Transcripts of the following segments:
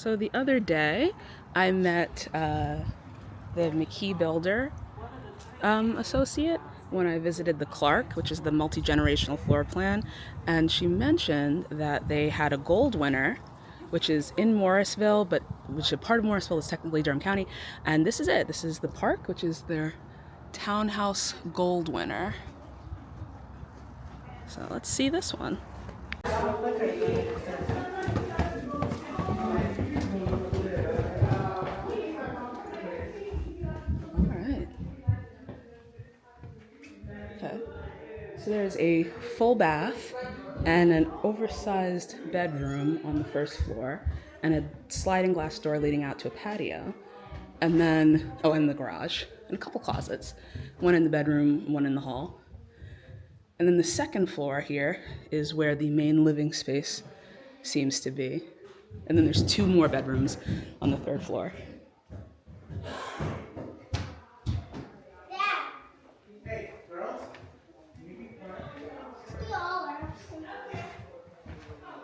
So the other day, I met the McKee builder associate when I visited the Clark, which is the multi-generational floor plan, and she mentioned that they had a gold winner, which is in Morrisville, but which a part of Morrisville is technically Durham County, and this is it. This is the park, which is their townhouse gold winner. So let's see this one. Alright. Okay. So there's a full bath and an oversized bedroom on the first floor and a sliding glass door leading out to a patio. And then, oh, and the garage and a couple closets. One in the bedroom, one in the hall. And then the second floor here is where the main living space seems to be. And then there's two more bedrooms on the third floor.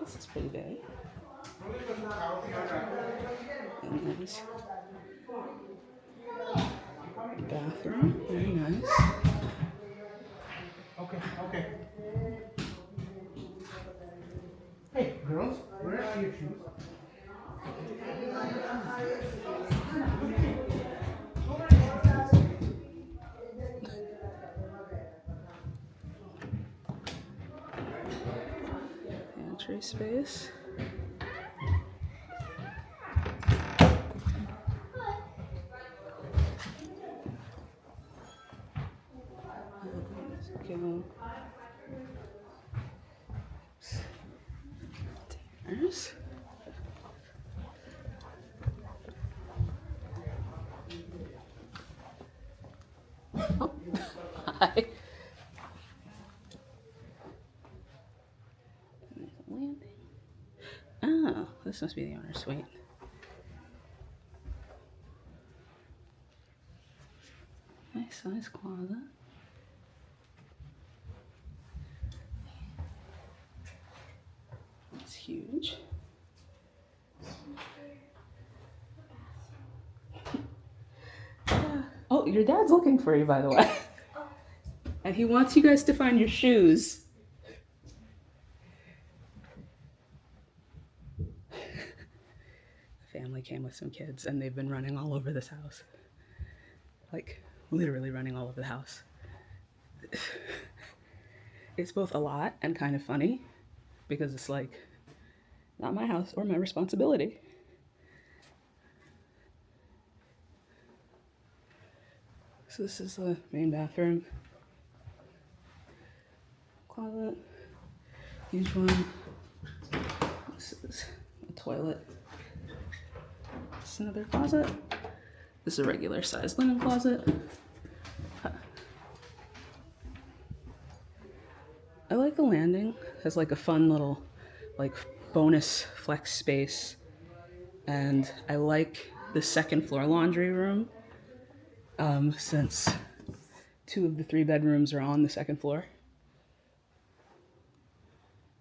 This is pretty big. And there's bathroom, very nice. Okay. Hey, girls, where are your shoes? Pantry space. Go. Stairs. Oh, hi. There's a landing. Oh, this must be the owner's suite. Nice size closet. It's huge. Oh, your dad's looking for you, by the way. And he wants you guys to find your shoes. The family came with some kids, and they've been running all over this house. Like, literally running all over the house. It's both a lot and kind of funny, because it's like, not my house or my responsibility. So this is the main bathroom. Closet. Huge one. This is a toilet. This is another closet. This is a regular sized linen closet. I like the landing. It has like a fun little like bonus flex space. And I like the second floor laundry room, since 2 of the 3 bedrooms are on the second floor.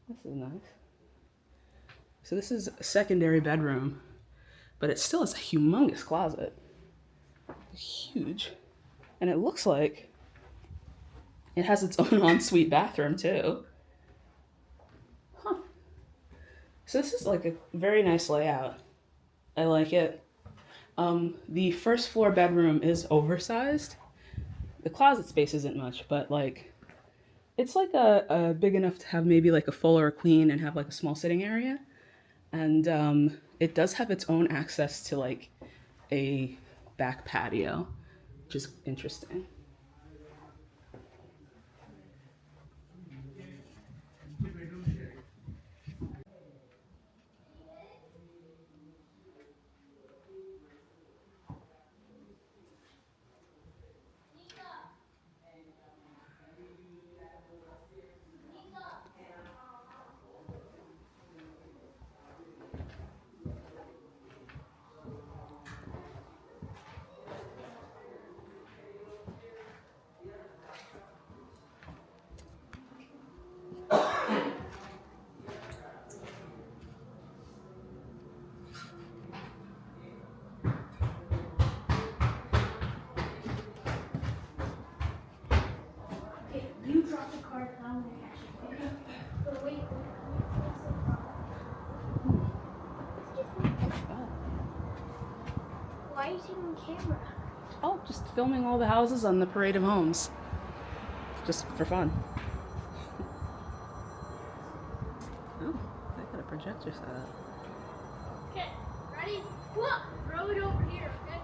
This is nice. So this is a secondary bedroom, but it still has a humongous closet. Huge. And it looks like it has its own ensuite bathroom too. Huh. So this is like a very nice layout. I like it. The first floor bedroom is oversized. The closet space isn't much, but like it's like a big enough to have maybe like a full or a queen and have like a small sitting area. And it does have its own access to like a back patio, which is interesting. Why are you taking a camera? Oh, just filming all the houses on the parade of homes. Just for fun. Oh, they got a projector set up. Okay, ready? Look, throw it over here, okay?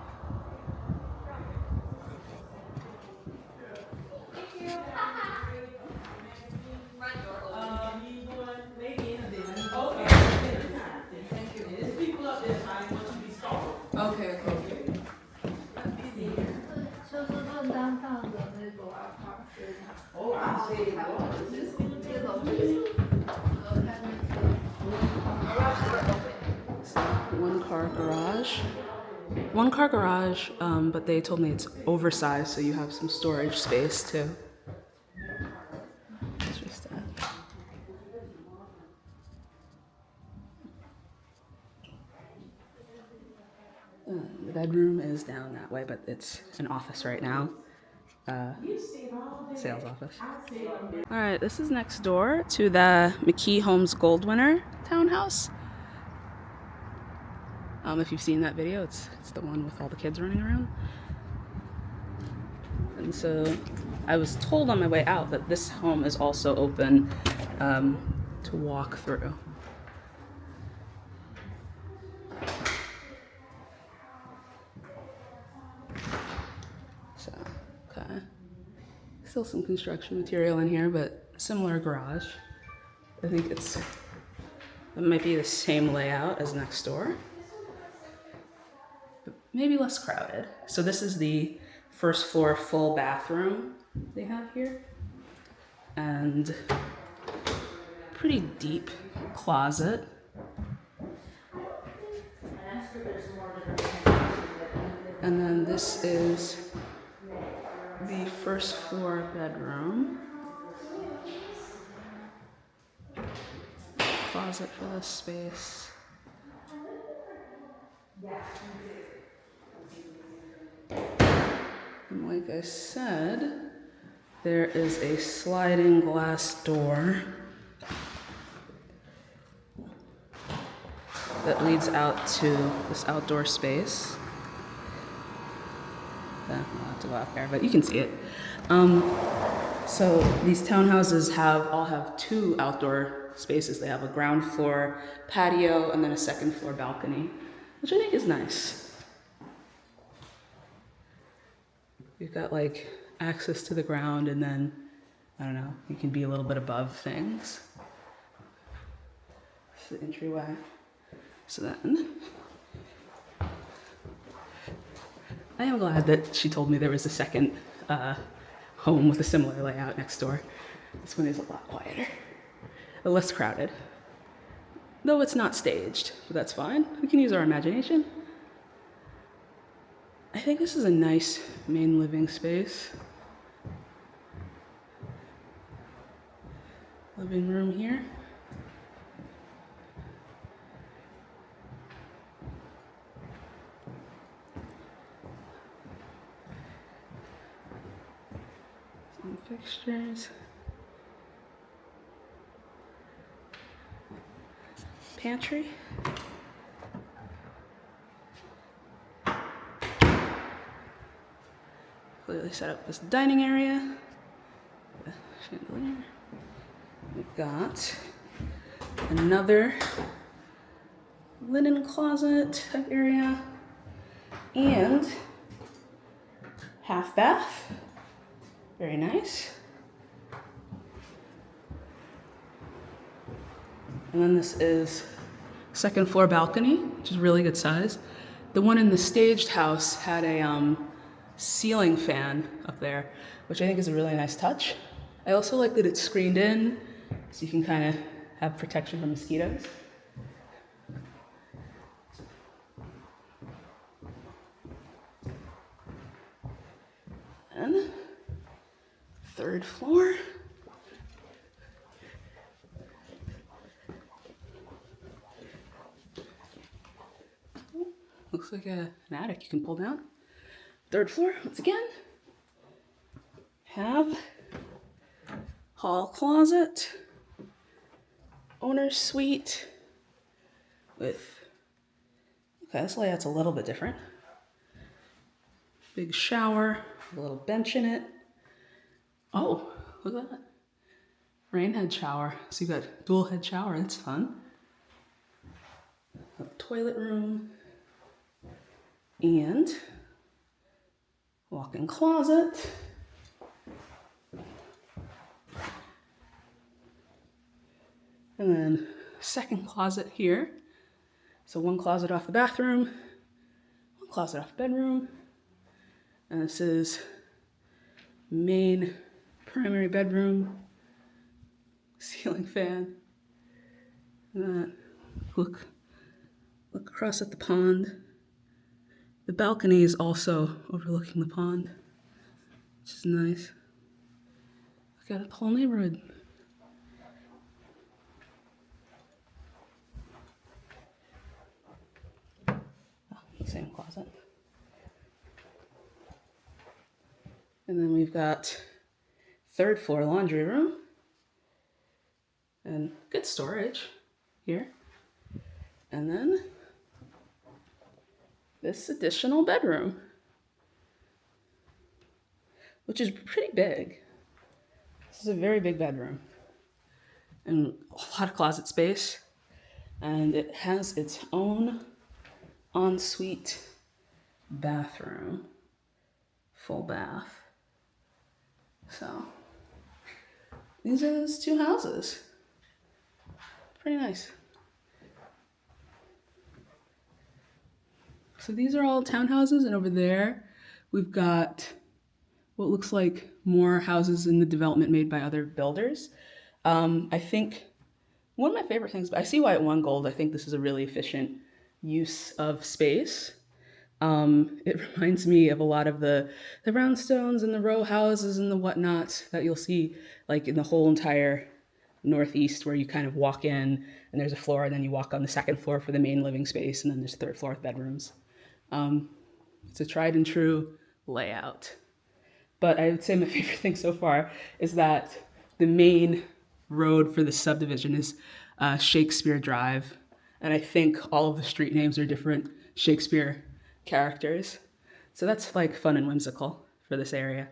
Okay, cool. One car garage. One car garage, but they told me it's oversized, so you have some storage space too. It's just that. The bedroom is down that way, but it's an office right now. Sales office. All right, this is next door to the McKee Homes Gold Winner townhouse. If you've seen that video, it's the one with all the kids running around. And so I was told on my way out that this home is also open to walk through. So, okay. Still some construction material in here, but similar garage. I think it might be the same layout as next door, but maybe less crowded. So this is the first floor full bathroom they have here, and pretty deep closet. And then this is the first floor bedroom. Closet for this space. And like I said, there is a sliding glass door that leads out to this outdoor space. I'll have to go out there, but you can see it. So these townhouses all have two outdoor spaces. They have a ground floor patio and then a second floor balcony, which I think is nice. You've got like access to the ground, and then, I don't know, you can be a little bit above things. This is the entryway. So then, I am glad that she told me there was a second home with a similar layout next door. This one is a lot quieter, less crowded. Though it's not staged, but that's fine. We can use our imagination. I think this is a nice main living space. Living room here. Some fixtures. Pantry. Clearly set up this dining area. The chandelier. We've got another linen closet type area and half bath. Very nice. And then this is second floor balcony, which is really good size. The one in the staged house had a ceiling fan up there, which I think is a really nice touch. I also like that it's screened in, so you can kind of have protection from mosquitoes. And third floor. Looks like an attic you can pull down. Third floor, once again. Have hall closet, owner's suite with, okay, this layout's a little bit different. Big shower, a little bench in it. Oh, look at that. Rain head shower. So you've got dual head shower, that's fun. A toilet room. And walk-in closet. And then second closet here. So one closet off the bathroom, one closet off the bedroom. And this is main primary bedroom, ceiling fan. And then look across at the pond. The balcony is also overlooking the pond, which is nice. Look at the whole neighborhood. Same closet. And then we've got third floor laundry room and good storage here. And then this additional bedroom, which is pretty big. This is a very big bedroom and a lot of closet space. And it has its own ensuite bathroom, full bath. So these are those two houses. Pretty nice. So these are all townhouses, and over there we've got what looks like more houses in the development made by other builders. I think one of my favorite things, I see why it won gold. I think this is a really efficient use of space. It reminds me of a lot of the brownstones and the row houses and the whatnot that you'll see like in the whole entire Northeast, where you kind of walk in and there's a floor, and then you walk on the second floor for the main living space, and then there's third floor with bedrooms. It's a tried and true layout. But I would say my favorite thing so far is that the main road for the subdivision is Shakespeare Drive. And I think all of the street names are different Shakespeare characters. So that's like fun and whimsical for this area.